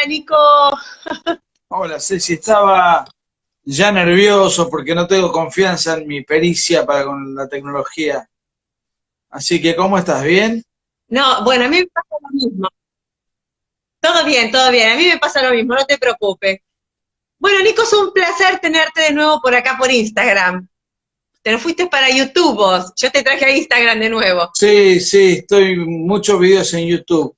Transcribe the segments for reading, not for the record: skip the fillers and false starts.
Hola Nico. Hola, Ceci, estaba ya nervioso porque no tengo confianza en mi pericia para con la tecnología. Así que, ¿cómo estás? ¿Bien? No, bueno, a mí me pasa lo mismo. Todo bien, todo bien. A mí me pasa lo mismo, no te preocupes. Bueno, Nico, es un placer tenerte de nuevo por acá por Instagram. Te lo fuiste para YouTube vos. Yo te traje a Instagram de nuevo. Sí, sí, estoy muchos videos en YouTube.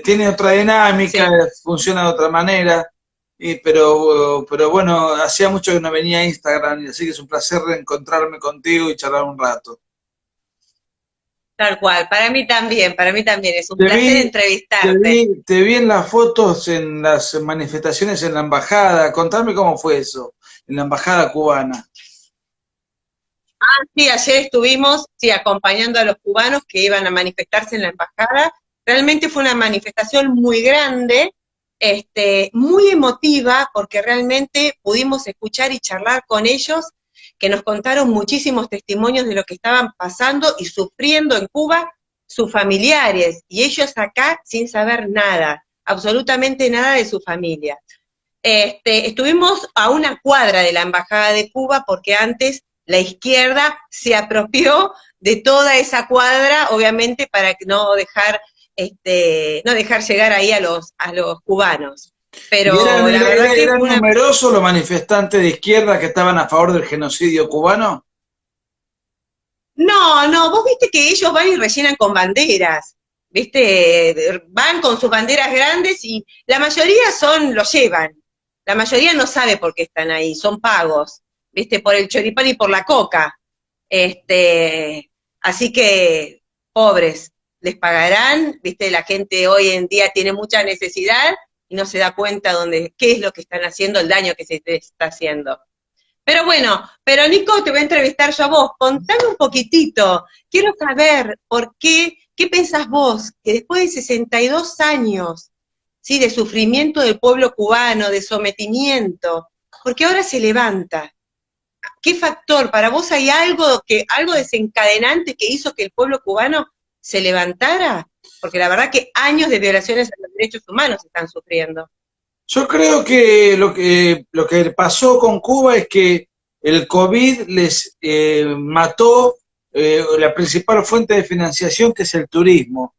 Tiene otra dinámica, Sí, funciona de otra manera, pero bueno, hacía mucho que no venía a Instagram, y así que es un placer reencontrarme contigo y charlar un rato. tal cual. Para mí también. Es un Te placer vi, entrevistarte. te vi en las fotos en las manifestaciones en la embajada. Contame cómo fue eso, en la embajada cubana. Sí, ayer estuvimos, sí, acompañando a los cubanos que iban a manifestarse en la embajada. Realmente fue una manifestación muy grande, muy emotiva, porque realmente pudimos escuchar y charlar con ellos, que nos contaron muchísimos testimonios de lo que estaban pasando y sufriendo en Cuba sus familiares, y ellos acá sin saber nada, absolutamente nada de su familia. Estuvimos a una cuadra de la Embajada de Cuba porque antes la izquierda se apropió de toda esa cuadra, obviamente para no dejar llegar ahí a los cubanos. ¿Y Pero la verdad que eran fue una... numerosos los manifestantes de izquierda que estaban a favor del genocidio cubano? No, no, vos viste que ellos van y rellenan con banderas, viste, van con sus banderas grandes y la mayoría los llevan. La mayoría no sabe por qué están ahí, son pagos, viste, por el choripán y por la coca. Así que, pobres, les pagarán, viste, la gente hoy en día tiene mucha necesidad y no se da cuenta qué es lo que están haciendo, el daño que se está haciendo. Pero bueno, pero Nico, te voy a entrevistar yo a vos. Contame un poquitito. Quiero saber qué pensás vos, que después de 62 años, ¿sí? De sufrimiento del pueblo cubano, de sometimiento, porque ahora se levanta. ¿Qué factor? ¿Para vos hay algo desencadenante que hizo que el pueblo cubano se levantara? Porque la verdad que años de violaciones a los derechos humanos están sufriendo. Yo creo que lo que pasó con Cuba es que el COVID les mató la principal fuente de financiación, que es el turismo.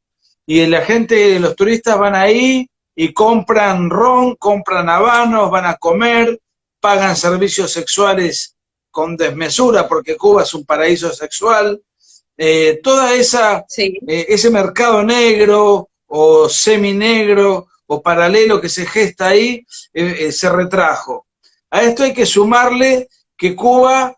Y la gente, los turistas van ahí y compran ron, compran habanos, van a comer, pagan servicios sexuales con desmesura, porque Cuba es un paraíso sexual. Toda Sí, ese mercado negro o seminegro o paralelo que se gesta ahí se retrajo. A esto hay que sumarle que Cuba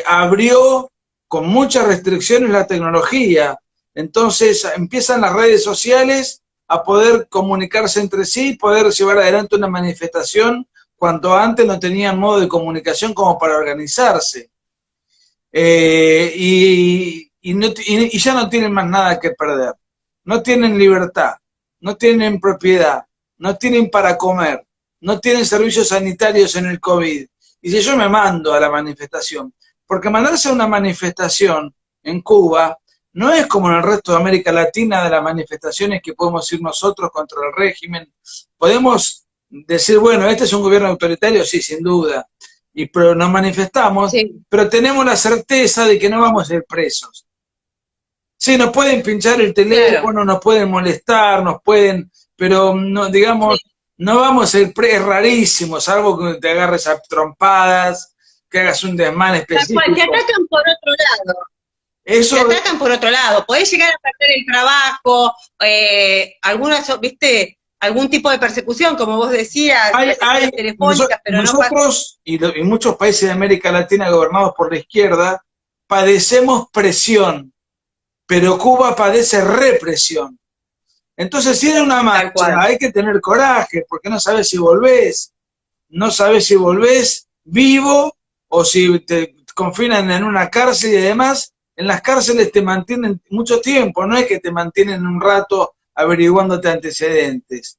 abrió con muchas restricciones la tecnología. Entonces empiezan las redes sociales a poder comunicarse entre sí, poder llevar adelante una manifestación cuando antes no tenían modo de comunicación como para organizarse. Y ya no tienen más nada que perder. No tienen libertad, no tienen propiedad, no tienen para comer, no tienen servicios sanitarios en el COVID. Y si yo me mando a la manifestación, porque mandarse a una manifestación en Cuba no es como en el resto de América Latina de las manifestaciones que podemos ir nosotros contra el régimen. Podemos decir, bueno, este es un gobierno autoritario, sí, sin duda, pero nos manifestamos, sí. pero tenemos la certeza de que no vamos a ir presos. Sí, nos pueden pinchar el Claro. teléfono, nos pueden molestar, nos pueden, pero no, digamos, Sí. no vamos a ir presos, es rarísimo, salvo que te agarres a trompadas, que hagas un desmán Tal cual, te específico. atacan por otro lado. Te Eso atacan por otro lado. Podés llegar a perder el trabajo, algunas, viste, algún tipo de persecución, como vos decías, retenciones telefónicas, pero no pasa. nosotros y muchos países de América Latina gobernados por la izquierda padecemos presión, pero Cuba padece represión. Entonces, si hay una Tal marcha, cual. hay que tener coraje, porque no sabes si volvés, no sabes si volvés vivo o si te confinan en una cárcel y además en las cárceles te mantienen mucho tiempo, no es que te mantienen un rato averiguándote antecedentes.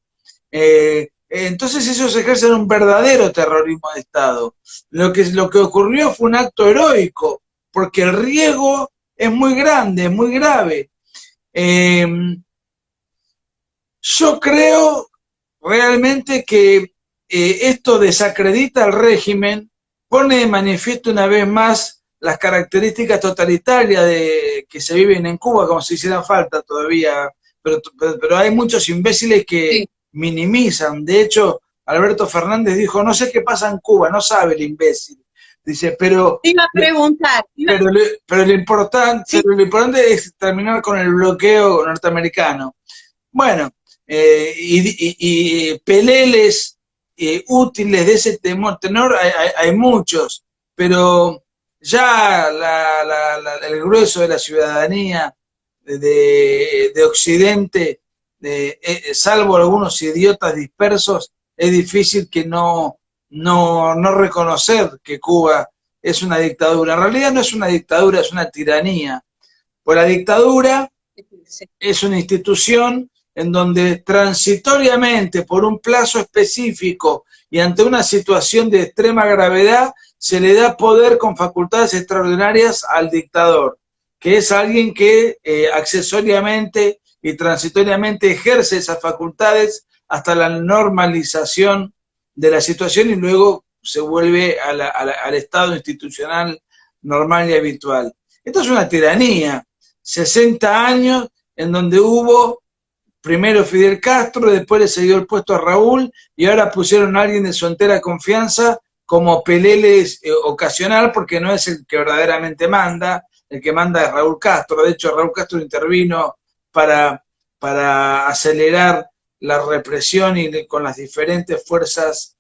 Entonces ellos ejercen un verdadero terrorismo de Estado. Lo que ocurrió fue un acto heroico, porque el riesgo es muy grande, es muy grave. Eh, yo creo realmente que esto desacredita al régimen, pone de manifiesto una vez más las características totalitarias que se viven en Cuba, como si hiciera falta todavía, pero hay muchos imbéciles que Sí. minimizan. De hecho, Alberto Fernández dijo, no sé qué pasa en Cuba, no sabe el imbécil. Dice, Te iba a preguntar, pero sí, lo importante es terminar con el bloqueo norteamericano. Bueno, y peleles útiles de ese tenor hay muchos, pero ya el grueso de la ciudadanía de Occidente, salvo algunos idiotas dispersos, es difícil que no reconocer que Cuba es una dictadura. En realidad no es una dictadura, es una tiranía. Pues la dictadura sí, es una institución en donde transitoriamente, por un plazo específico y ante una situación de extrema gravedad, se le da poder con facultades extraordinarias al dictador, que es alguien que accesoriamente y transitoriamente ejerce esas facultades hasta la normalización de la situación y luego se vuelve al estado institucional normal y habitual. Esto es una tiranía. 60 años en donde hubo primero Fidel Castro, después le cedió el puesto a Raúl y ahora pusieron a alguien de su entera confianza como peleles ocasional porque no es el que verdaderamente manda, el que manda es Raúl Castro. De hecho, Raúl Castro intervino para, para acelerar la represión y con las diferentes fuerzas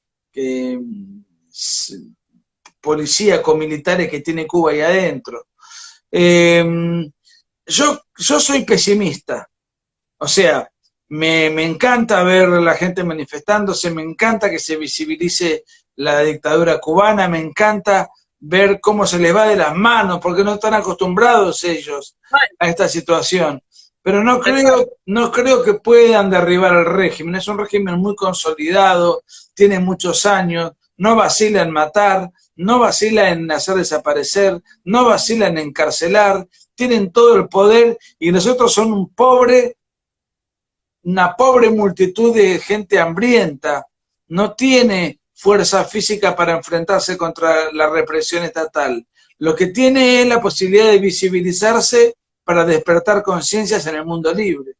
policíaco-militares que tiene Cuba ahí adentro. Eh, yo soy pesimista, o sea, me encanta ver la gente manifestándose, me encanta que se visibilice la dictadura cubana, me encanta ver cómo se les va de las manos, porque no están acostumbrados ellos a esta situación. Pero no creo que puedan derribar el régimen, es un régimen muy consolidado, tiene muchos años, no vacila en matar, no vacila en hacer desaparecer, no vacila en encarcelar, tienen todo el poder y nosotros son una pobre multitud de gente hambrienta, no tiene fuerza física para enfrentarse contra la represión estatal. Lo que tiene es la posibilidad de visibilizarse para despertar conciencias en el mundo libre.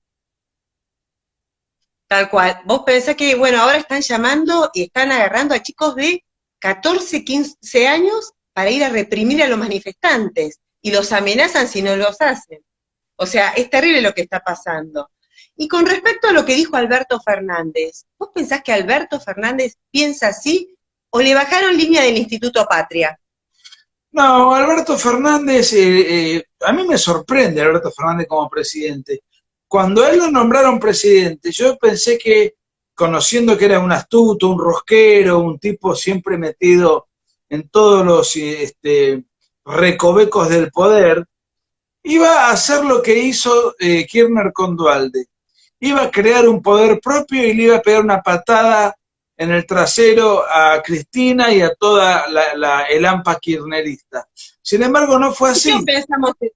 tal cual. Vos pensás que, bueno, ahora están llamando y están agarrando a chicos de 14, 15 años para ir a reprimir a los manifestantes y los amenazan si no los hacen. O sea, es terrible lo que está pasando. Y con respecto a lo que dijo Alberto Fernández, ¿vos pensás que Alberto Fernández piensa así o le bajaron línea del Instituto Patria? No, Alberto Fernández, a mí me sorprende Alberto Fernández como presidente. Cuando a él lo nombraron presidente, yo pensé que, conociendo que era un astuto, un rosquero, un tipo siempre metido en todos los recovecos del poder, iba a hacer lo que hizo Kirchner con Duhalde. Iba a crear un poder propio y le iba a pegar una patada en el trasero a Cristina y a toda el AMPA kirchnerista. Sin embargo, no fue ¿Qué así. pensamos de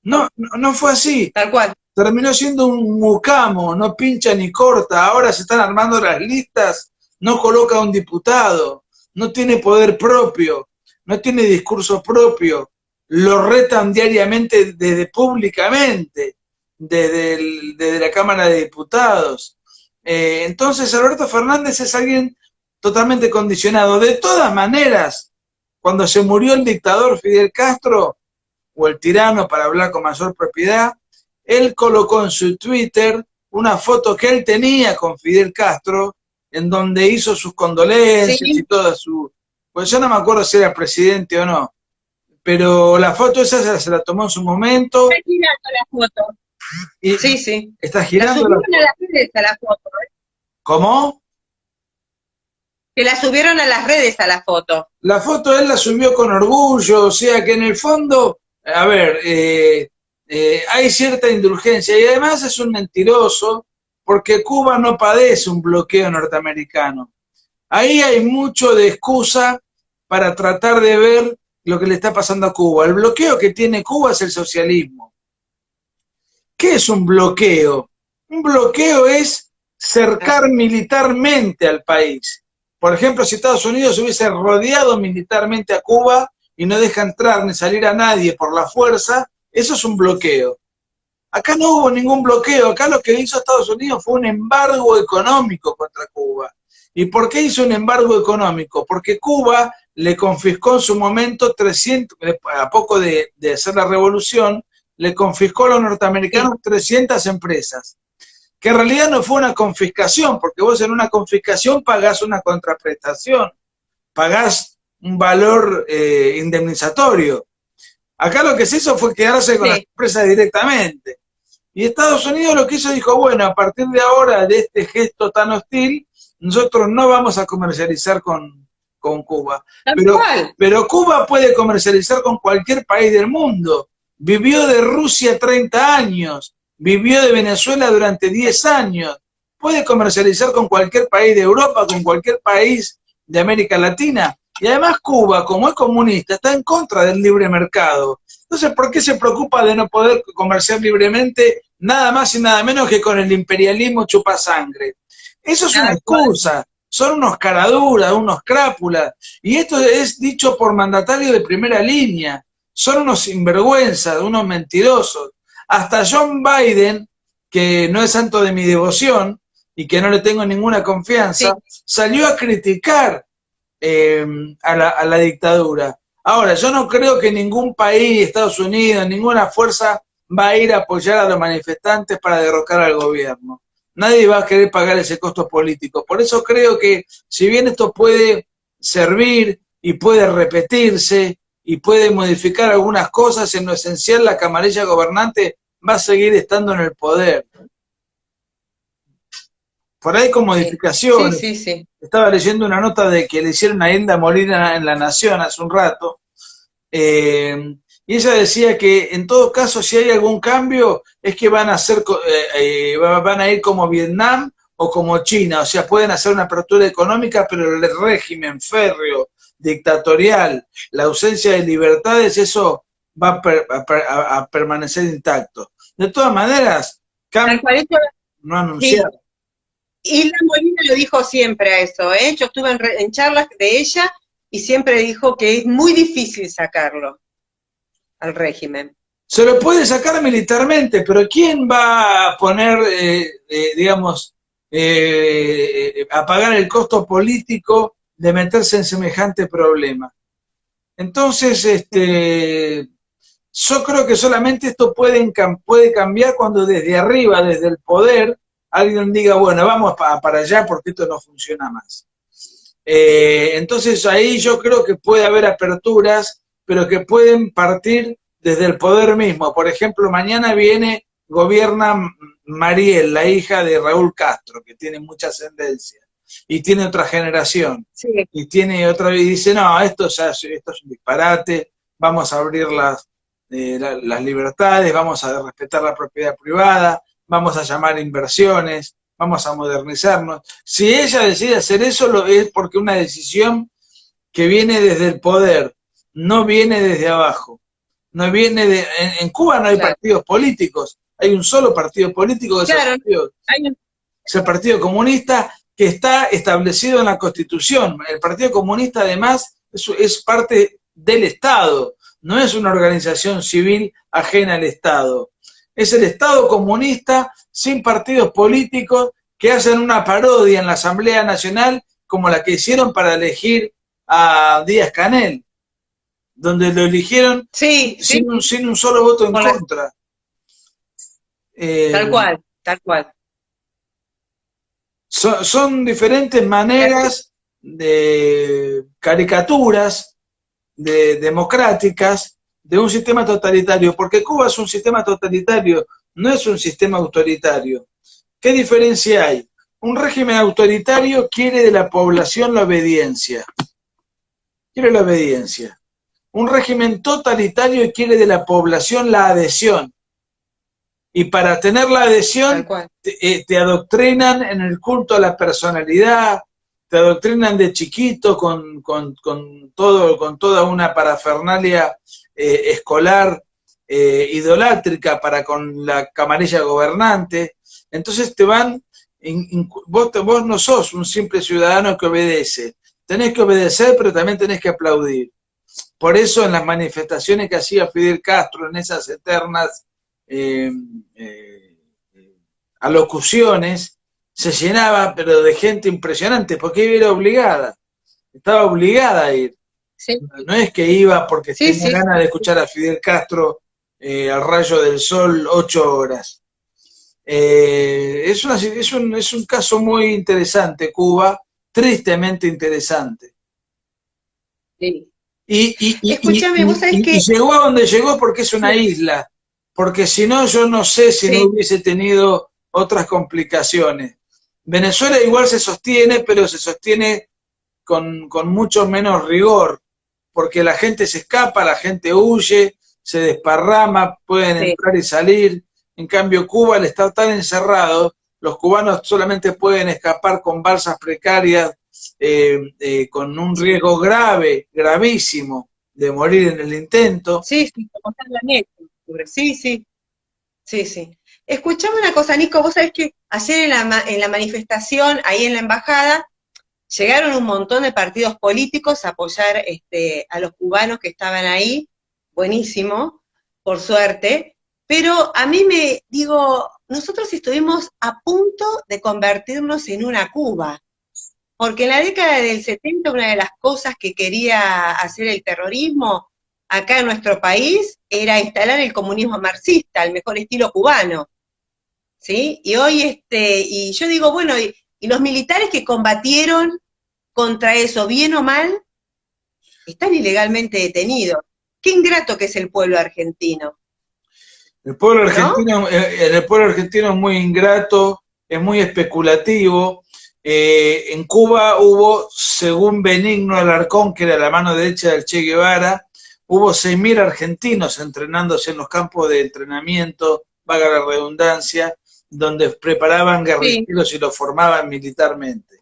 No fue así. tal cual? Terminó siendo un mucamo, no pincha ni corta. Ahora se están armando las listas, no coloca a un diputado, no tiene poder propio, no tiene discurso propio. Lo retan diariamente desde públicamente, desde la Cámara de Diputados. Entonces Alberto Fernández es alguien totalmente condicionado. De todas maneras, cuando se murió el dictador Fidel Castro, o el tirano para hablar con mayor propiedad, él colocó en su Twitter una foto que él tenía con Fidel Castro, en donde hizo sus condolencias y Sí, toda su... Pues yo no me acuerdo si era presidente o no, pero la foto esa se la tomó en su momento está girando la foto. y Sí, sí. está La girando la subieron a foto. las redes a la foto. ¿Cómo? Que la subieron a las redes a la foto. La foto él la subió con orgullo, o sea que en el fondo, a ver, hay cierta indulgencia y además es un mentiroso porque Cuba no padece un bloqueo norteamericano. Ahí hay mucho de excusa para tratar de ver lo que le está pasando a Cuba. El bloqueo que tiene Cuba es el socialismo. ¿Qué es un bloqueo? Un bloqueo es cercar militarmente al país. Por ejemplo, si Estados Unidos hubiese rodeado militarmente a Cuba y no deja entrar ni salir a nadie por la fuerza, eso es un bloqueo. Acá no hubo ningún bloqueo, acá lo que hizo Estados Unidos fue un embargo económico contra Cuba. ¿Y por qué hizo un embargo económico? Porque Cuba le confiscó en su momento 300, a poco de hacer la revolución, le confiscó a los norteamericanos 300 empresas, que en realidad no fue una confiscación, porque vos en una confiscación pagás una contraprestación, pagás un valor indemnizatorio. Acá lo que se hizo fue quedarse con las empresas directamente. Y Estados Unidos lo que hizo, dijo, bueno, a partir de ahora, de este gesto tan hostil, nosotros no vamos a comercializar con Cuba. Pero Cuba puede comercializar con cualquier país del mundo. Vivió de Rusia 30 años, vivió de Venezuela durante 10 años. Puede comercializar con cualquier país de Europa, con cualquier país de América Latina. Y además Cuba, como es comunista, está en contra del libre mercado. Entonces, ¿por qué se preocupa de no poder comerciar libremente nada más y nada menos que con el imperialismo chupasangre? Eso es una excusa, son unos caraduras, unos crápulas, y esto es dicho por mandatarios de primera línea, son unos sinvergüenzas, unos mentirosos. Hasta John Biden, que no es santo de mi devoción y que no le tengo ninguna confianza, salió a criticar a la dictadura. Ahora, yo no creo que ningún país, Estados Unidos, ninguna fuerza va a ir a apoyar a los manifestantes para derrocar al gobierno. Nadie va a querer pagar ese costo político. Por eso creo que si bien esto puede servir y puede repetirse y puede modificar algunas cosas, en lo esencial la camarilla gobernante va a seguir estando en el poder. Por ahí con modificaciones. Estaba leyendo una nota de que le hicieron a Hilda Molina en La Nación hace un rato, y ella decía que en todo caso si hay algún cambio es que van a ir como Vietnam o como China, o sea, pueden hacer una apertura económica, pero el régimen férreo, dictatorial, la ausencia de libertades, eso va a permanecer intacto. De todas maneras, cambio no anunciado. Hilda Molina lo dijo siempre a eso, ¿eh? Yo estuve en charlas de ella y siempre dijo que es muy difícil sacarlo al régimen. Se lo puede sacar militarmente, pero ¿quién va a poner, a pagar el costo político de meterse en semejante problema? Entonces, yo creo que solamente esto puede cambiar cuando desde arriba, desde el poder, alguien diga, bueno, vamos para allá porque esto no funciona más. Entonces ahí yo creo que puede haber aperturas, pero que pueden partir desde el poder mismo. Por ejemplo, mañana gobierna Mariel, la hija de Raúl Castro, que tiene mucha ascendencia, y tiene otra generación, y dice, no, esto es un disparate, vamos a abrir las libertades, vamos a respetar la propiedad privada, vamos a llamar inversiones, vamos a modernizarnos. Si ella decide hacer eso, es porque una decisión que viene desde el poder, no viene desde abajo. No viene en Cuba no hay partidos políticos, hay un solo partido político, que es el Partido Comunista, que está establecido en la Constitución. El Partido Comunista, además, es parte del Estado, no es una organización civil ajena al Estado. Es el Estado comunista sin partidos políticos que hacen una parodia en la Asamblea Nacional como la que hicieron para elegir a Díaz-Canel, donde lo eligieron sin un solo voto en contra. Tal cual. Son diferentes maneras de caricaturas democráticas de un sistema totalitario, porque Cuba es un sistema totalitario, no es un sistema autoritario. ¿Qué diferencia hay? Un régimen autoritario quiere de la población la obediencia. Quiere la obediencia. Un régimen totalitario quiere de la población la adhesión. Y para tener la adhesión te adoctrinan en el culto a la personalidad, te adoctrinan de chiquito con toda una parafernalia escolar idolátrica para con la camarilla gobernante. Entonces te van vos no sos un simple ciudadano que obedece. Tenés que obedecer, pero también tenés que aplaudir. Por eso en las manifestaciones que hacía Fidel Castro, en esas eternas eh, eh, alocuciones, se llenaba, pero de gente impresionante, porque era obligada, estaba obligada a ir. Sí, No es que iba porque sí, tenía sí, ganas de escuchar a Fidel Castro al rayo del sol 8 horas. Es un caso muy interesante, Cuba, tristemente interesante. sí. Y, y, y, Escúchame, vos sabés y que, llegó a donde llegó porque es una sí, isla, porque si no, yo no sé si no sí, hubiese tenido otras complicaciones. Venezuela igual se sostiene, pero se sostiene con mucho menos rigor, porque la gente se escapa, la gente huye, se desparrama, pueden sí, entrar y salir. En cambio, Cuba, al estar tan encerrado, los cubanos solamente pueden escapar con balsas precarias, con un sí, riesgo grave, gravísimo, de morir en el intento. sí, sí, como está en la net, sí, sí, sí, sí. Escuchame una cosa, Nico, vos sabés que ayer en la manifestación, ahí en la embajada, llegaron un montón de partidos políticos a apoyar a los cubanos que estaban ahí, buenísimo, por suerte, pero a mí me digo, nosotros estuvimos a punto de convertirnos en una Cuba, porque en la década del 70 una de las cosas que quería hacer el terrorismo acá en nuestro país era instalar el comunismo marxista, el mejor estilo cubano, ¿sí? Y hoy, y yo digo, bueno, y los militares que combatieron contra eso, bien o mal, están ilegalmente detenidos. Qué ingrato que es el pueblo argentino, ¿no? El pueblo argentino es muy ingrato, es muy especulativo. En Cuba hubo, según Benigno Alarcón, que era la mano derecha del Che Guevara, hubo 6.000 argentinos entrenándose en los campos de entrenamiento, valga la redundancia, donde preparaban Sí, guerrilleros y los formaban militarmente.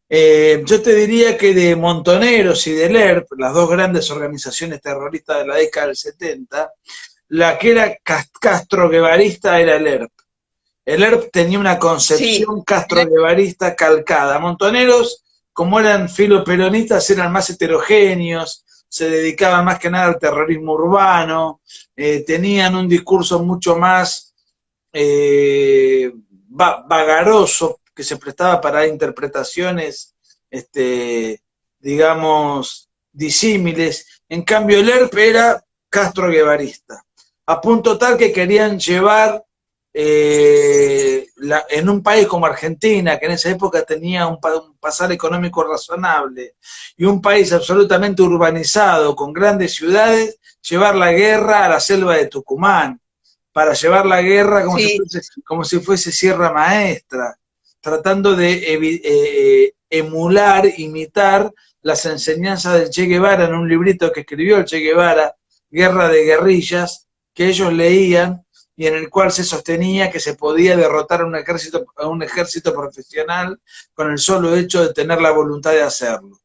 Yo te diría que de Montoneros y del ERP, las dos grandes organizaciones terroristas de la década del 70, la que era castro-guevarista era el ERP. El ERP tenía una sí, concepción castro-guevarista calcada. Montoneros, como eran filoperonistas, eran más heterogéneos, se dedicaban más que nada al terrorismo urbano, tenían un discurso mucho más vagaroso, que se prestaba para interpretaciones, digamos, disímiles. En cambio, el ERP era castro-guevarista, a punto tal que querían llevar en un país como Argentina, que en esa época tenía un pasar económico razonable, y un país absolutamente urbanizado, con grandes ciudades, llevar la guerra a la selva de Tucumán, para llevar la guerra sí, como si fuese Sierra Maestra, tratando de emular, imitar las enseñanzas del Che Guevara en un librito que escribió el Che Guevara, Guerra de Guerrillas, que ellos leían y en el cual se sostenía que se podía derrotar a un ejército profesional con el solo hecho de tener la voluntad de hacerlo.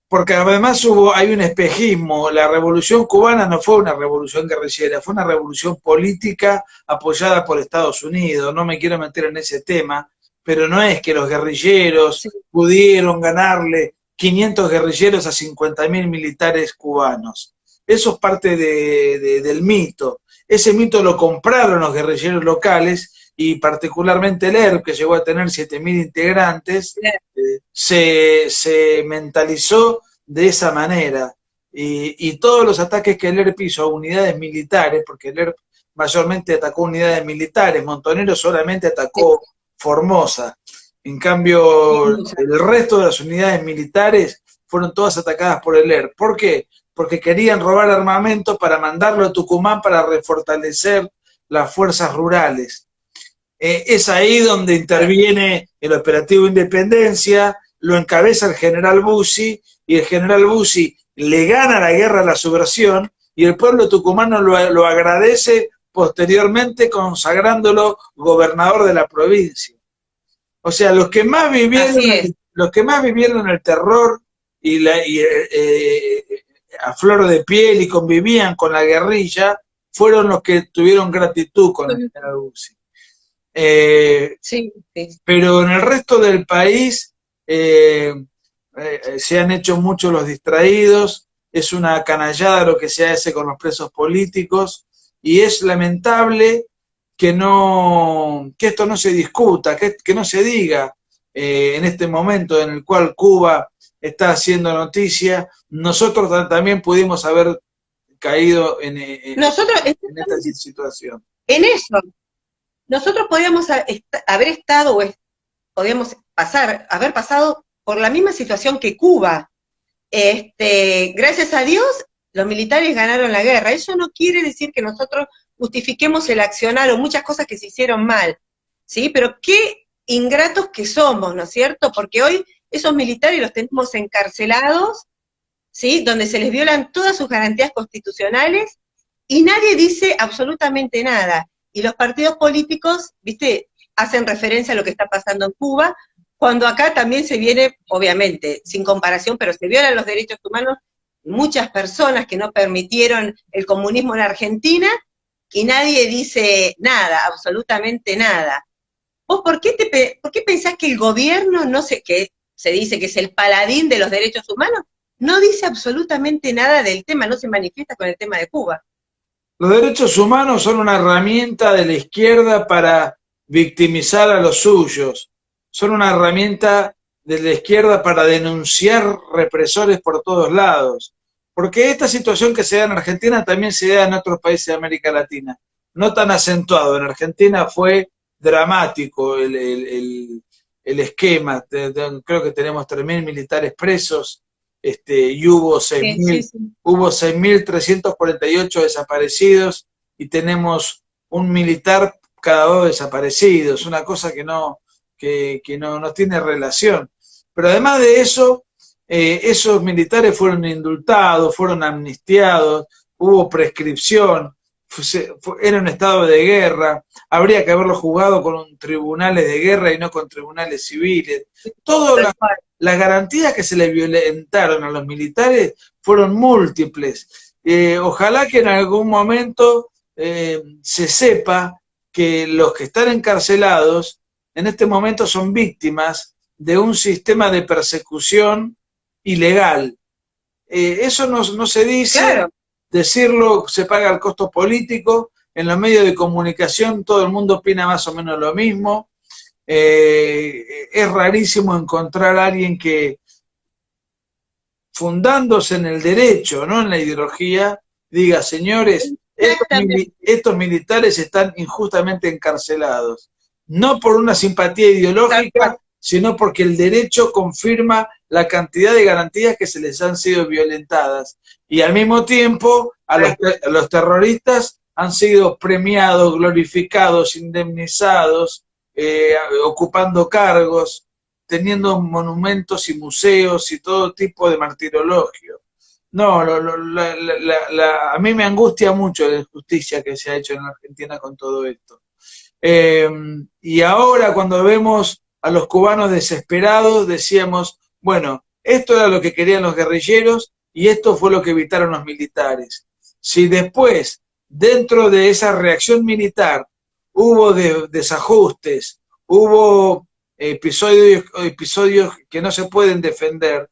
Porque además hay un espejismo, la revolución cubana no fue una revolución guerrillera, fue una revolución política apoyada por Estados Unidos, no me quiero meter en ese tema, pero no es que los guerrilleros sí, pudieron ganarle 500 guerrilleros a 50.000 militares cubanos. Eso es parte del mito. Ese mito lo compraron los guerrilleros locales y particularmente el ERP, que llegó a tener 7.000 integrantes, se mentalizó de esa manera. Y todos los ataques que el ERP hizo a unidades militares, porque el ERP mayormente atacó unidades militares, Montonero solamente sí, atacó Formosa. En cambio, el resto de las unidades militares fueron todas atacadas por el ERP. ¿Por qué? Porque querían robar armamento para mandarlo a Tucumán para refortalecer las fuerzas rurales. Es ahí donde interviene el operativo Independencia, lo encabeza el general Bussi, y el general Bussi le gana la guerra a la subversión, y el pueblo tucumano lo agradece posteriormente consagrándolo gobernador de la provincia. O sea, así es. los que más vivieron el terror a flor de piel y convivían con la guerrilla fueron los que tuvieron gratitud con el general Bussi. Sí, sí. pero en el resto del país se han hecho muchos los distraídos, es una canallada lo que se hace con los presos políticos, y es lamentable que esto no se discuta, que no se diga en este momento en el cual Cuba está haciendo noticia. Nosotros también pudimos haber caído Nosotros, en esta situación. en eso, nosotros podíamos haber estado, podíamos haber pasado por la misma situación que Cuba. Gracias a Dios, los militares ganaron la guerra. Eso no quiere decir que nosotros justifiquemos el accionar o muchas cosas que se hicieron mal, ¿sí? Pero qué ingratos que somos, ¿no es cierto? Porque hoy esos militares los tenemos encarcelados, ¿sí? Donde se les violan todas sus garantías constitucionales y nadie dice absolutamente nada. Y los partidos políticos, viste, hacen referencia a lo que está pasando en Cuba, cuando acá también se viene, obviamente, sin comparación, pero se violan los derechos humanos, muchas personas que no permitieron el comunismo en Argentina, y nadie dice nada, absolutamente nada. ¿Vos por qué pensás que el gobierno, no sé qué, se dice que es el paladín de los derechos humanos, no dice absolutamente nada del tema, no se manifiesta con el tema de Cuba? Los derechos humanos son una herramienta de la izquierda para victimizar a los suyos, son una herramienta de la izquierda para denunciar represores por todos lados, porque esta situación que se da en Argentina también se da en otros países de América Latina, no tan acentuado. En Argentina fue dramático el esquema, creo que tenemos 3.000 militares presos, y hubo Sí, sí, 6.000, sí. hubo 6.348 desaparecidos y tenemos un militar cada 2 desaparecidos, una cosa que no tiene relación. Pero además de eso, esos militares fueron indultados, fueron amnistiados, hubo prescripción, era un estado de guerra, habría que haberlo juzgado con tribunales de guerra y no con tribunales civiles. Todas las garantías que se le violentaron a los militares fueron múltiples. Ojalá que en algún momento se sepa que los que están encarcelados en este momento son víctimas de un sistema de persecución ilegal. Eso no se dice, Claro. decirlo se paga el costo político, en los medios de comunicación todo el mundo opina más o menos lo mismo. Es rarísimo encontrar a alguien que, fundándose en el derecho, no en la ideología, diga, señores, estos militares están injustamente encarcelados, no por una simpatía ideológica, sino porque el derecho confirma la cantidad de garantías que se les han sido violentadas. Y al mismo tiempo, a los terroristas han sido premiados, glorificados, indemnizados, ocupando cargos, teniendo monumentos y museos y todo tipo de martirologio. No, a mí me angustia mucho la injusticia que se ha hecho en Argentina con todo esto. Y ahora cuando vemos a los cubanos desesperados, decíamos, bueno, esto era lo que querían los guerrilleros y esto fue lo que evitaron los militares. Si después, dentro de esa reacción militar, hubo desajustes, hubo episodios que no se pueden defender,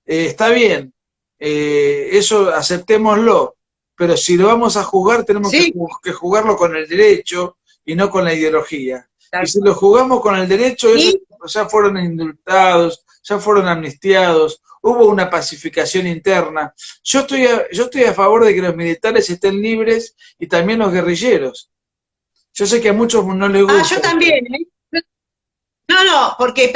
está bien, eso aceptémoslo, pero si lo vamos a juzgar tenemos que jugarlo con el derecho y no con la ideología. Y si lo jugamos con el derecho, ellos ya fueron indultados, ya fueron amnistiados, hubo una pacificación interna. Yo estoy a favor de que los militares estén libres y también los guerrilleros. Yo sé que a muchos no les gusta. Yo también, ¿eh? No, porque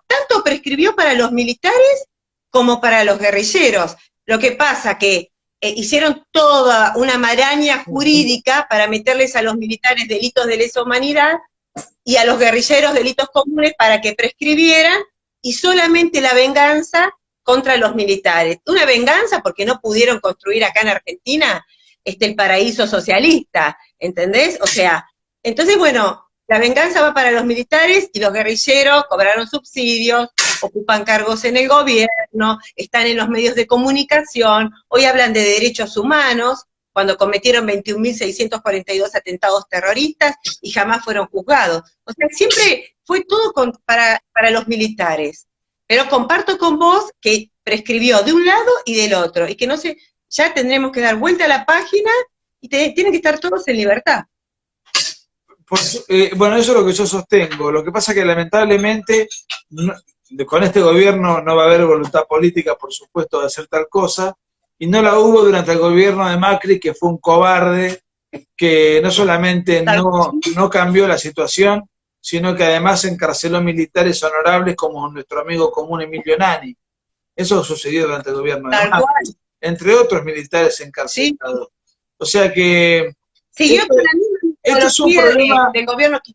tanto prescribió para los militares como para los guerrilleros. Lo que pasa que hicieron toda una maraña jurídica para meterles a los militares delitos de lesa humanidad y a los guerrilleros delitos comunes para que prescribieran, y solamente la venganza contra los militares. Una venganza porque no pudieron construir acá en Argentina el paraíso socialista, ¿entendés? O sea, entonces, bueno, la venganza va para los militares y los guerrilleros cobraron subsidios, ocupan cargos en el gobierno, están en los medios de comunicación, hoy hablan de derechos humanos, cuando cometieron 21.642 atentados terroristas y jamás fueron juzgados. O sea, siempre fue todo para los militares. Pero comparto con vos que prescribió de un lado y del otro, y que no se, ya tendremos que dar vuelta a la página y tienen que estar todos en libertad. Bueno, eso es lo que yo sostengo. Lo que pasa es que lamentablemente con este gobierno no va a haber voluntad política, por supuesto, de hacer tal cosa, y no la hubo durante el gobierno de Macri, que fue un cobarde, que no solamente no cambió la situación, sino que además encarceló militares honorables como nuestro amigo común Emilio Nani. Eso sucedió durante el gobierno de Macri, entre otros militares encarcelados. ¿Sí? O sea que... Siguió con la misma esto es un problema del gobierno que...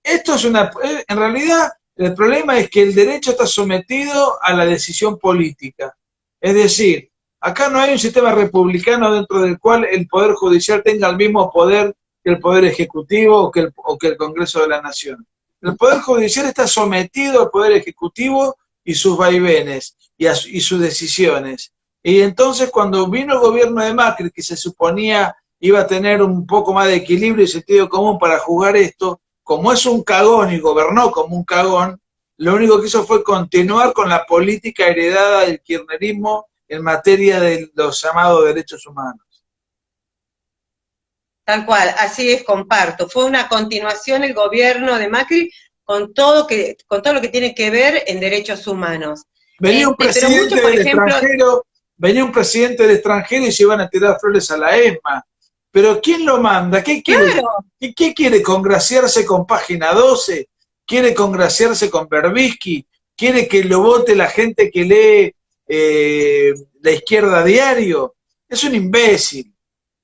Esto es en realidad, el problema es que el derecho está sometido a la decisión política. Es decir, acá no hay un sistema republicano dentro del cual el Poder Judicial tenga el mismo poder que el Poder Ejecutivo o que el Congreso de la Nación. El Poder Judicial está sometido al Poder Ejecutivo y sus vaivenes y sus decisiones. Y entonces cuando vino el gobierno de Macri, que se suponía iba a tener un poco más de equilibrio y sentido común para juzgar esto, como es un cagón y gobernó como un cagón, lo único que hizo fue continuar con la política heredada del kirchnerismo en materia de los llamados derechos humanos. Tal cual, así es, comparto. Fue una continuación el gobierno de Macri con todo lo que tiene que ver en derechos humanos. Venía un presidente venía un presidente del extranjero y se iban a tirar flores a la ESMA. Pero ¿quién lo manda? ¿Qué quiere? Claro. ¿Qué quiere? ¿Congraciarse con Página 12? ¿Quiere congraciarse con Berbisky? ¿Quiere que lo vote la gente que lee La Izquierda Diario? Es un imbécil.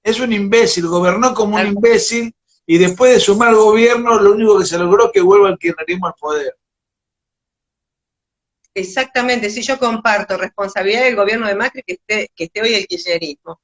Es un imbécil. Gobernó como un imbécil y después de su mal gobierno lo único que se logró es que vuelva el kirchnerismo al poder. Exactamente, sí, yo comparto responsabilidad del gobierno de Macri que esté hoy el kirchnerismo.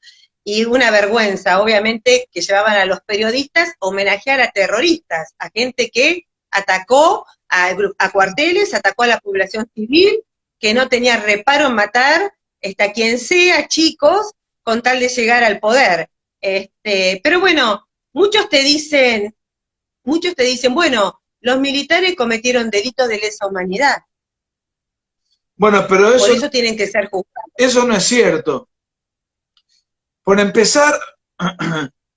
Y una vergüenza, obviamente, que llevaban a los periodistas a homenajear a terroristas, a gente que atacó a cuarteles, atacó a la población civil, que no tenía reparo en matar a quien sea, chicos, con tal de llegar al poder. Pero bueno, muchos te dicen, bueno, los militares cometieron delitos de lesa humanidad. Bueno, pero eso... Por eso tienen que ser juzgados. Eso no es cierto. Por empezar,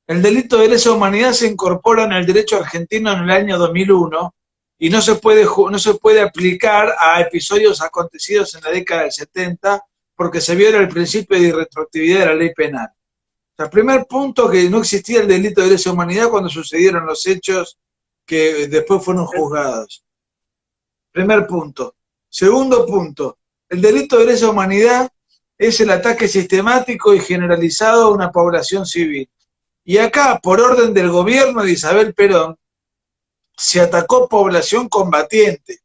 el delito de lesa humanidad se incorpora en el derecho argentino en el año 2001 y no se puede aplicar a episodios acontecidos en la década del 70 porque se viola el principio de irretroactividad de la ley penal. O sea, primer punto, que no existía el delito de lesa humanidad cuando sucedieron los hechos que después fueron juzgados. Primer punto. Segundo punto, el delito de lesa humanidad es el ataque sistemático y generalizado a una población civil. Y acá, por orden del gobierno de Isabel Perón, se atacó población combatiente.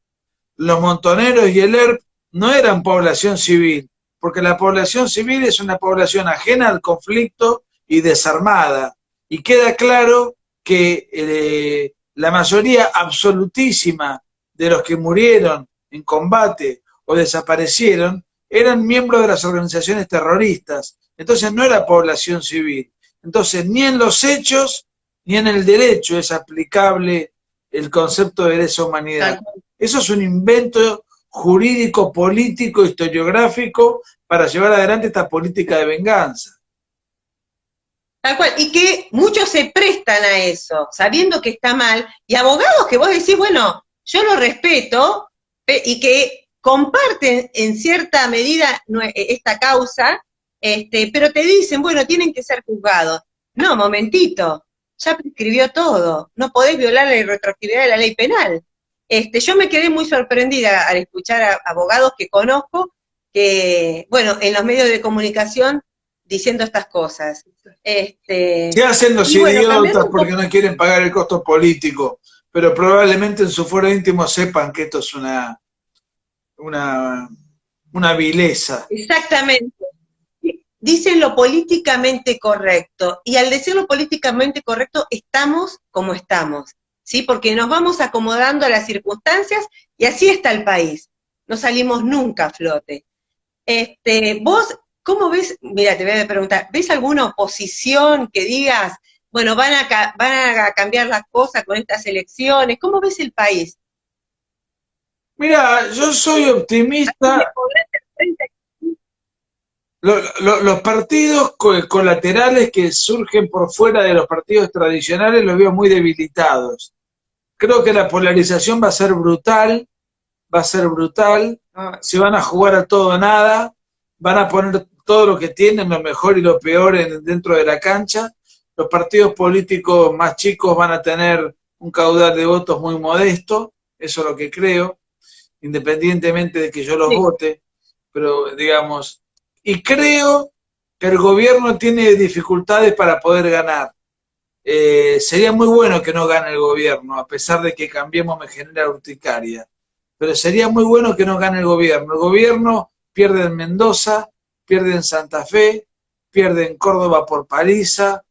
Los montoneros y el ERP no eran población civil, porque la población civil es una población ajena al conflicto y desarmada. Y queda claro que la mayoría absolutísima de los que murieron en combate o desaparecieron eran miembros de las organizaciones terroristas. Entonces no era población civil. Entonces ni en los hechos ni en el derecho es aplicable el concepto de lesa humanidad. Eso es un invento jurídico, político, historiográfico para llevar adelante esta política de venganza. Tal cual, y que muchos se prestan a eso, sabiendo que está mal, y abogados que vos decís, bueno, yo lo respeto, y que comparten en cierta medida esta causa, pero te dicen, bueno, tienen que ser juzgados. No, momentito, ya prescribió todo, no podés violar la irretroactividad de la ley penal. Yo me quedé muy sorprendida al escuchar a abogados que conozco, que, bueno, en los medios de comunicación, diciendo estas cosas. Se hacen los idiotas porque no quieren pagar el costo político, pero probablemente en su fuero íntimo sepan que esto es una vileza. Exactamente. Dicen lo políticamente correcto, y al decir lo políticamente correcto, estamos como estamos, ¿sí? Porque nos vamos acomodando a las circunstancias, y así está el país. No salimos nunca a flote. Vos ¿cómo ves? Mira, te voy a preguntar, ¿ves alguna oposición que digas, bueno, van a cambiar las cosas con estas elecciones? ¿Cómo ves el país? Mira, yo soy ¿Alguien le optimista. podrá hacer frente? Los partidos colaterales que surgen por fuera de los partidos tradicionales los veo muy debilitados. Creo que la polarización va a ser brutal, Ah, se van a jugar a todo o nada, van a poner todo lo que tienen, lo mejor y lo peor dentro de la cancha. Los partidos políticos más chicos van a tener un caudal de votos muy modesto, eso es lo que creo, independientemente de que yo los sí, vote, pero digamos, y creo que el gobierno tiene dificultades para poder ganar. Sería muy bueno que no gane el gobierno, a pesar de que Cambiemos me genera urticaria, pero sería muy bueno que no gane el gobierno. El gobierno pierde en Mendoza, pierde en Santa Fe, pierde en Córdoba por paliza,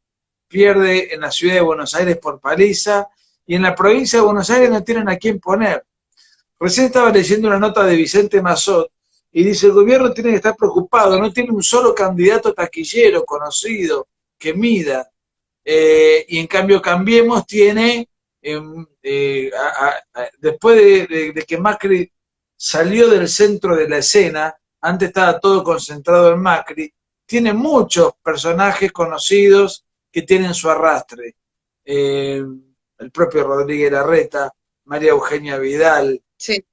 pierde en la ciudad de Buenos Aires por paliza, y en la provincia de Buenos Aires no tienen a quién poner. Recién estaba leyendo una nota de Vicente Massot y dice, el gobierno tiene que estar preocupado, no tiene un solo candidato taquillero conocido que mida. Y en cambio Cambiemos tiene, después de que Macri salió del centro de la escena, antes estaba todo concentrado en Macri, tiene muchos personajes conocidos que tienen su arrastre. El propio Rodríguez Larreta, María Eugenia Vidal, sí,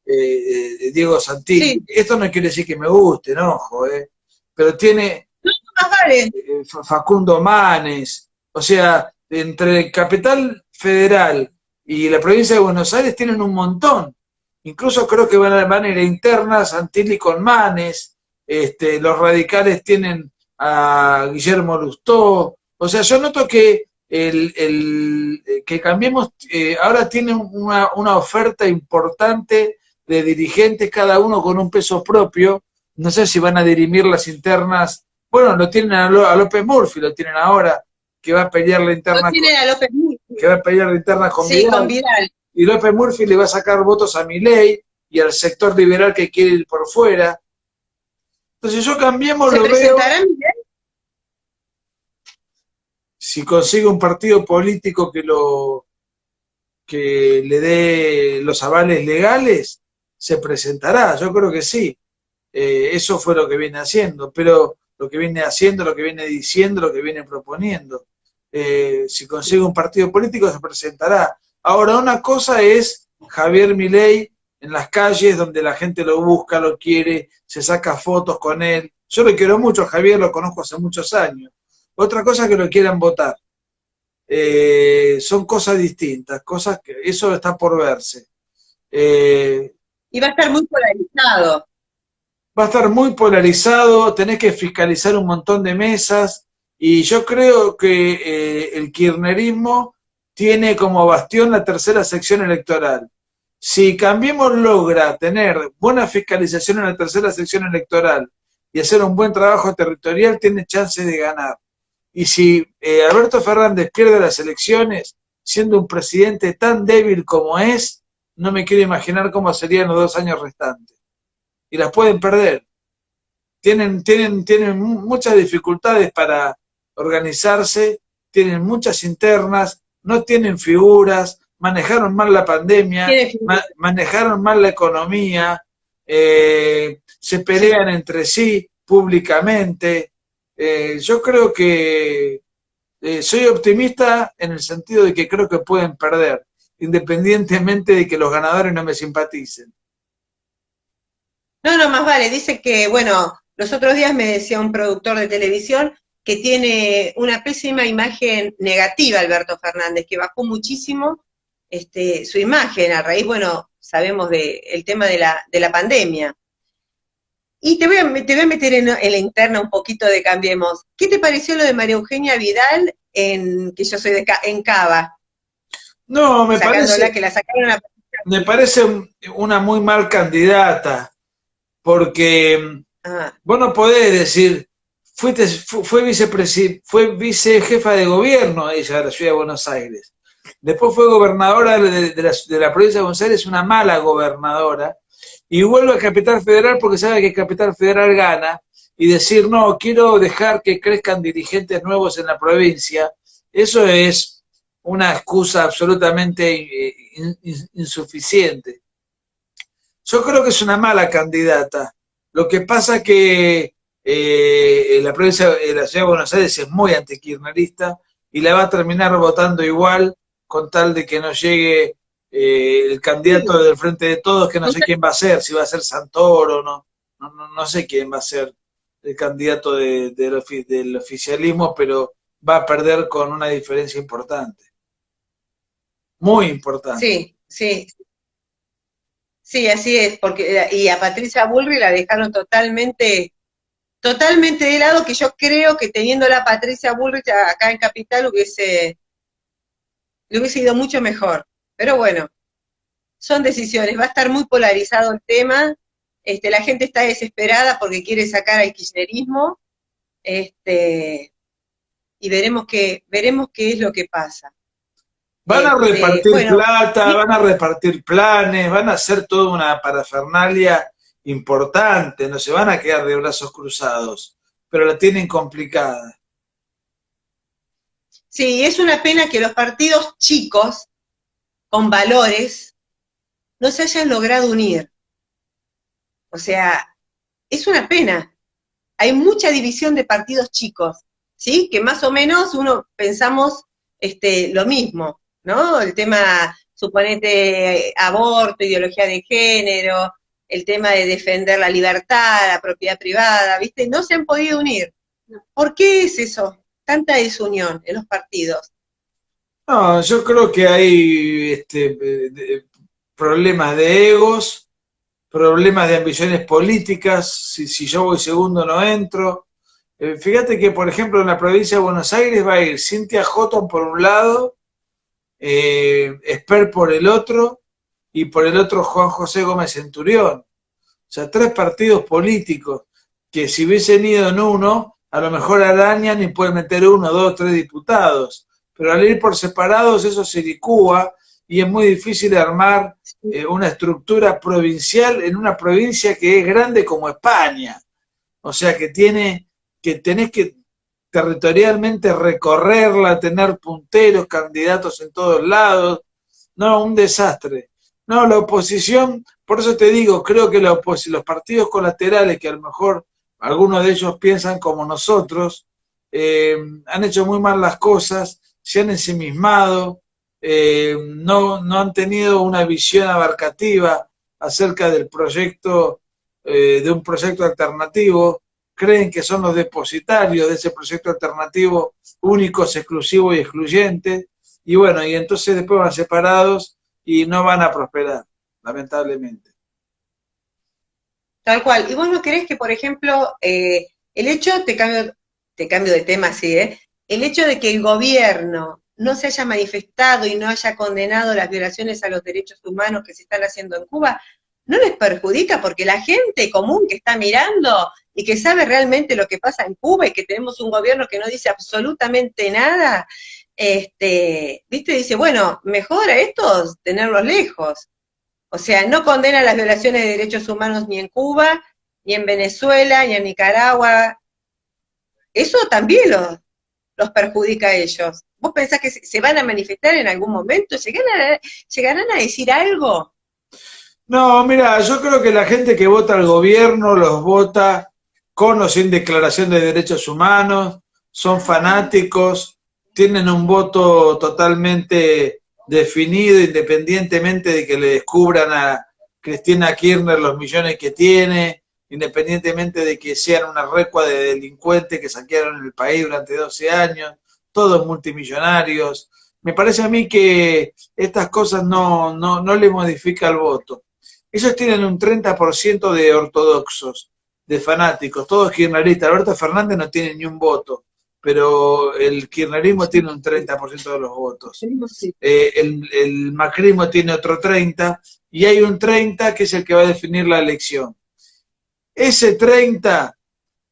Diego Santilli. sí, Esto no quiere decir que me guste, no, ojo, pero tiene más vale. Facundo Manes, o sea, entre Capital Federal y la provincia de Buenos Aires tienen un montón. Incluso creo que van a ir a internas, Santilli con Manes, los radicales tienen a Guillermo Lustó. O sea, yo noto que que Cambiemos ahora tiene una oferta importante de dirigentes, cada uno con un peso propio. No sé si van a dirimir las internas. Bueno, lo tienen a López Murphy, lo tienen ahora, que va a pelear la No interna con, tiene a López que Murphy. va a pelear la interna con Sí, con Vidal, Vidal. y López Murphy le va a sacar votos a Milei y al sector liberal que quiere ir por fuera. Entonces yo Cambiemos ¿Se lo veo, presentará Miguel? si consigue un partido político que le dé los avales legales, se presentará, yo creo que sí. Eso fue lo que viene haciendo, pero lo que viene haciendo, lo que viene diciendo, lo que viene proponiendo. Si consigue un partido político se presentará. Ahora, una cosa es Javier Milei en las calles donde la gente lo busca, lo quiere, se saca fotos con él. Yo lo quiero mucho, Javier lo conozco hace muchos años. Otra cosa es que lo quieran votar. Son cosas distintas, cosas que eso está por verse. Eh, Y va a estar muy polarizado. Va a estar muy polarizado, tenés que fiscalizar un montón de mesas y yo creo que el kirchnerismo tiene como bastión la tercera sección electoral. Si Cambiemos logra tener buena fiscalización en la tercera sección electoral y hacer un buen trabajo territorial, tiene chance de ganar. Y si Alberto Fernández pierde las elecciones, siendo un presidente tan débil como es, no me quiero imaginar cómo serían los 2 años restantes. Y las pueden perder. Tienen muchas dificultades para organizarse, tienen muchas internas, no tienen figuras, manejaron mal la pandemia, Tiene figura. manejaron mal la economía, se Sí. pelean entre sí públicamente. Yo creo que soy optimista en el sentido de que creo que pueden perder, independientemente de que los ganadores no me simpaticen. No, no, más vale. Dice que, bueno, los otros días me decía un productor de televisión que tiene una pésima imagen negativa Alberto Fernández, que bajó muchísimo su imagen a raíz, bueno, sabemos del tema de la pandemia. Y te voy a meter en la interna un poquito de Cambiemos. ¿Qué te pareció lo de María Eugenia Vidal que yo soy en Cava, No, sacándola, que la sacaron a... me parece una muy mal candidata, porque Ah, vos no podés decir, fue vicejefa de gobierno ella de la ciudad de Buenos Aires. Después fue gobernadora de la provincia de Buenos Aires, una mala gobernadora, y vuelve a Capital Federal porque sabe que Capital Federal gana, y decir, no, quiero dejar que crezcan dirigentes nuevos en la provincia, eso es una excusa absolutamente insuficiente. Yo creo que es una mala candidata. Lo que pasa que la provincia de la Ciudad de Buenos Aires es muy antikirchnerista y la va a terminar votando igual con tal de que no llegue el candidato Sí, del Frente de Todos, que no sé quién va a ser, si va a ser Santoro o no, no sé quién va a ser el candidato del oficialismo, pero va a perder con una diferencia importante, muy importante. sí, sí, sí, así es, porque y a Patricia Bullrich la dejaron totalmente, totalmente de lado, que yo creo que teniendo la Patricia Bullrich acá en Capital le hubiese ido mucho mejor. Pero bueno, son decisiones, va a estar muy polarizado el tema, la gente está desesperada porque quiere sacar al kirchnerismo, este, y veremos qué es lo que pasa. Van a repartir Bueno, plata, van a repartir planes, van a hacer toda una parafernalia importante, no se van a quedar de brazos cruzados, pero la tienen complicada. sí, es una pena que los partidos chicos, con valores, no se hayan logrado unir. O sea, es una pena. Hay mucha división de partidos chicos, ¿sí? Que más o menos uno pensamos lo mismo, ¿no? El tema, suponete, aborto, ideología de género, el tema de defender la libertad, la propiedad privada, ¿viste? No se han podido unir. ¿Por qué es eso? Tanta desunión en los partidos. No, yo creo que hay problemas de egos, problemas de ambiciones políticas, si yo voy segundo no entro. Fíjate que, por ejemplo, en la provincia de Buenos Aires va a ir Cynthia Houghton por un lado, Esper por el otro, y por el otro Juan José Gómez Centurión. O sea, tres partidos políticos que si hubiesen ido en uno, a lo mejor arañan y pueden meter uno, dos, tres diputados. Pero al ir por separados eso se licúa y es muy difícil armar una estructura provincial en una provincia que es grande como España. O sea, que tenés que territorialmente recorrerla, tener punteros, candidatos en todos lados. No, un desastre. No, la oposición, por eso te digo, creo que los partidos colaterales, que a lo mejor algunos de ellos piensan como nosotros, han hecho muy mal las cosas, se han ensimismado, no han tenido una visión abarcativa acerca del proyecto, de un proyecto alternativo, creen que son los depositarios de ese proyecto alternativo únicos, exclusivos y excluyentes, y bueno, y entonces después van separados y no van a prosperar, lamentablemente. Tal cual. ¿Y vos no crees que, por ejemplo, el hecho, te cambio de tema así, el hecho de que el gobierno no se haya manifestado y no haya condenado las violaciones a los derechos humanos que se están haciendo en Cuba, no les perjudica porque la gente común que está mirando y que sabe realmente lo que pasa en Cuba y que tenemos un gobierno que no dice absolutamente nada, viste, dice, bueno, mejor a estos tenerlos lejos. O sea, no condena las violaciones de derechos humanos ni en Cuba, ni en Venezuela, ni en Nicaragua. Eso también los perjudica a ellos. ¿Vos pensás que se van a manifestar en algún momento? ¿Llegarán a decir algo? No, mira, yo creo que la gente que vota al gobierno los vota con o sin declaración de derechos humanos, son fanáticos, tienen un voto totalmente definido independientemente de que le descubran a Cristina Kirchner los millones que tiene, independientemente de que sean una recua de delincuentes que saquearon el país durante 12 años, todos multimillonarios. Me parece a mí que estas cosas no le modifica el voto. Ellos tienen un 30% de ortodoxos, de fanáticos, todos kirchneristas. Alberto Fernández no tiene ni un voto, pero el kirchnerismo tiene un 30% de los votos. El macrismo tiene otro 30% y hay un 30% que es el que va a definir la elección. Ese 30%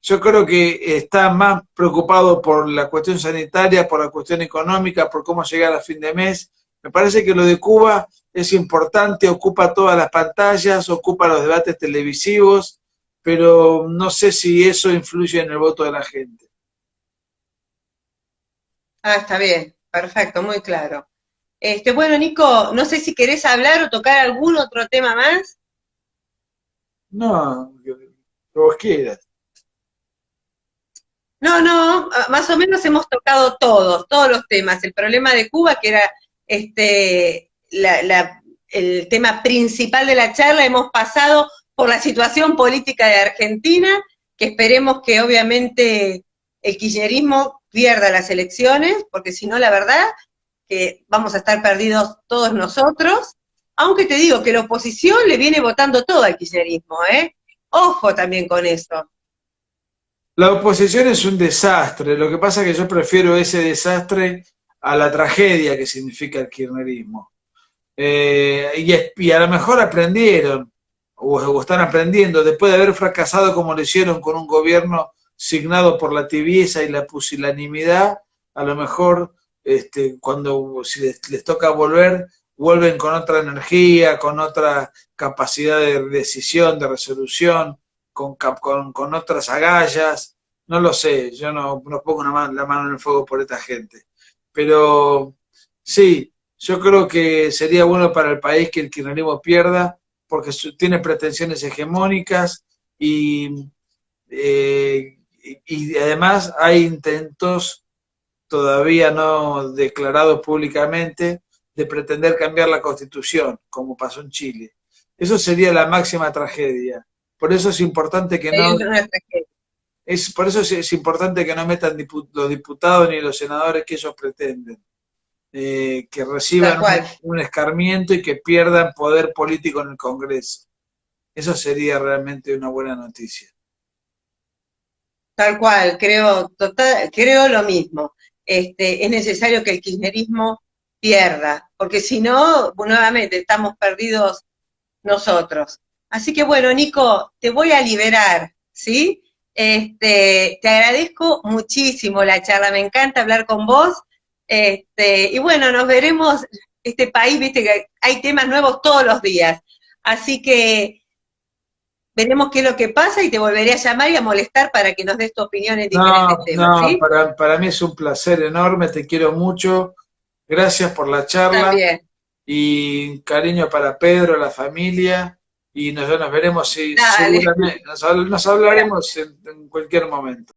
yo creo que está más preocupado por la cuestión sanitaria, por la cuestión económica, por cómo llegar a fin de mes. Me parece que lo de Cuba es importante, ocupa todas las pantallas, ocupa los debates televisivos, pero no sé si eso influye en el voto de la gente. Ah, está bien, perfecto, muy claro. Bueno, Nico, no sé si querés hablar o tocar algún otro tema más. No, que vos quieras. No, no, más o menos hemos tocado todos los temas. El problema de Cuba, que era el tema principal de la charla, hemos pasado por la situación política de Argentina, que esperemos que obviamente el kirchnerismo pierda las elecciones, porque si no, la verdad, que vamos a estar perdidos todos nosotros, aunque te digo que la oposición le viene votando todo al kirchnerismo, ¿eh? Ojo también con eso. La oposición es un desastre, lo que pasa es que yo prefiero ese desastre a la tragedia que significa el kirchnerismo. Y a lo mejor aprendieron, o están aprendiendo, después de haber fracasado como lo hicieron con un gobierno signado por la tibieza y la pusilanimidad, a lo mejor cuando si les toca volver, vuelven con otra energía, con otra capacidad de decisión, de resolución, con otras agallas. No lo sé, yo no pongo la mano en el fuego por esta gente. Pero sí, yo creo que sería bueno para el país que el kirchnerismo pierda, porque tiene pretensiones hegemónicas y además hay intentos todavía no declarados públicamente de pretender cambiar la constitución, como pasó en Chile. Eso sería la máxima tragedia. Por eso es importante que no, Es una tragedia. por eso es importante que no metan los diputados ni los senadores que ellos pretenden, que Tal reciban cual, un escarmiento y que pierdan poder político en el Congreso. Eso sería realmente una buena noticia. tal cual, creo lo mismo. Es necesario que el kirchnerismo pierda, porque si no, nuevamente estamos perdidos nosotros. Así que bueno, Nico, te voy a liberar, ¿sí? Te agradezco muchísimo la charla, me encanta hablar con vos. Y bueno, nos veremos, este país, viste que hay temas nuevos todos los días. Así que veremos qué es lo que pasa y te volveré a llamar y a molestar para que nos des tu opinión en diferentes No, temas, no, ¿sí? para mí es un placer enorme, te quiero mucho. Gracias por la charla También. y cariño para Pedro, la familia. Y nos veremos, sí, Dale. seguramente, nos hablaremos en cualquier momento.